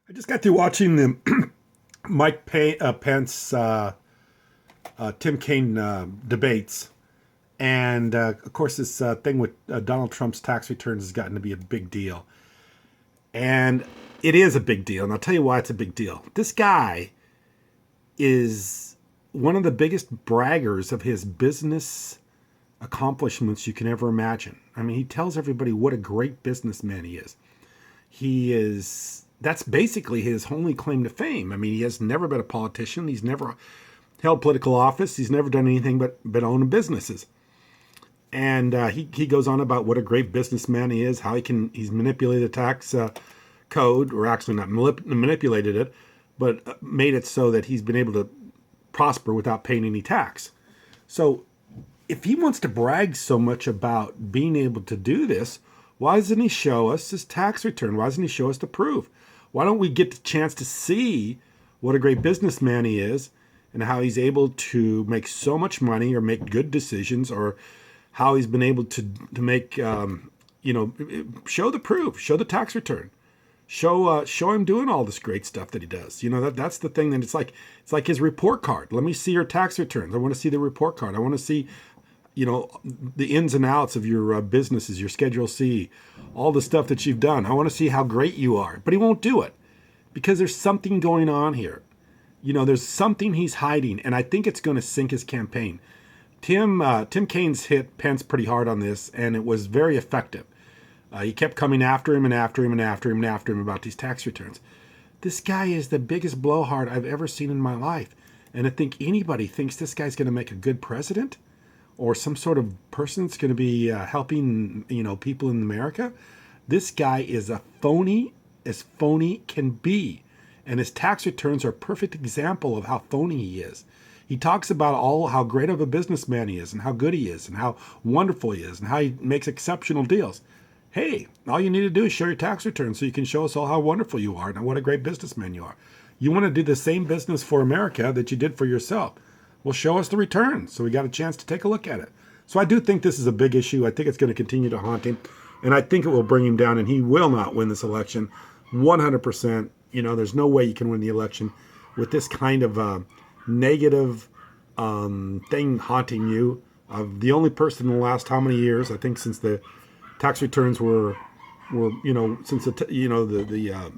I just got through watching the Pence, Tim Kaine debates, and of course, this thing with Donald Trump's tax returns has gotten to be a big deal, and it is a big deal. And I'll tell you why it's a big deal. This guy is one of the biggest braggers of his business accomplishments you can ever imagine. I mean, he tells everybody what a great businessman he is. That's basically his only claim to fame. I mean, he has never been a politician. He's never held political office. He's never done anything but own businesses. And he goes on about what a great businessman he is, how he's manipulated the tax code, or actually not manipulated it, but made it so that he's been able to prosper without paying any tax. So if he wants to brag so much about being able to do this, why doesn't he show us his tax return? Why doesn't he show us the proof? Why don't we get the chance to see what a great businessman he is and how he's able to make so much money or make good decisions, or how he's been able to make, show the proof, show the tax return, show him doing all this great stuff that he does. That's the thing. That it's like his report card. Let me see your tax returns. I want to see the report card. I want to see the ins and outs of your businesses, your Schedule C, all the stuff that you've done. I want to see how great you are. But he won't do it because there's something going on here. There's something he's hiding, and I think it's going to sink his campaign. Tim Kaine's hit Pence pretty hard on this, and it was very effective. He kept coming after him and after him and after him and after him about these tax returns. This guy is the biggest blowhard I've ever seen in my life. And I think anybody thinks this guy's going to make a good president, or some sort of person that's going to be helping, people in America. This guy is a phony as phony can be. And his tax returns are a perfect example of how phony he is. He talks about how great of a businessman he is, and how good he is, and how wonderful he is, and how he makes exceptional deals. Hey, all you need to do is show your tax returns so you can show us all how wonderful you are and what a great businessman you are. You want to do the same business for America that you did for yourself. Well, show us the returns so we got a chance to take a look at it. So I do think this is a big issue. I think it's going to continue to haunt him, and I think it will bring him down, and he will not win this election 100%. There's no way you can win the election with this kind of negative thing haunting you. The only person in the last how many years, I think since the tax returns were since the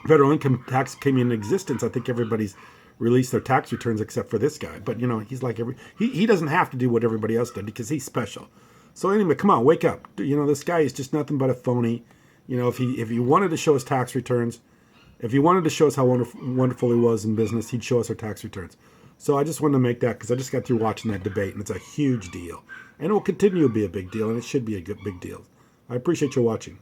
federal income tax came in existence, I think everybody's released their tax returns except for this guy. But he's like he doesn't have to do what everybody else did because he's special. So anyway, come on, wake up. This guy is just nothing but a phony. If he wanted to show us tax returns, if he wanted to show us how wonderful he was in business, he'd show us our tax returns. So I just wanted to make that because I just got through watching that debate, and it's a huge deal, and it will continue to be a big deal, and it should be a big deal. I appreciate you watching.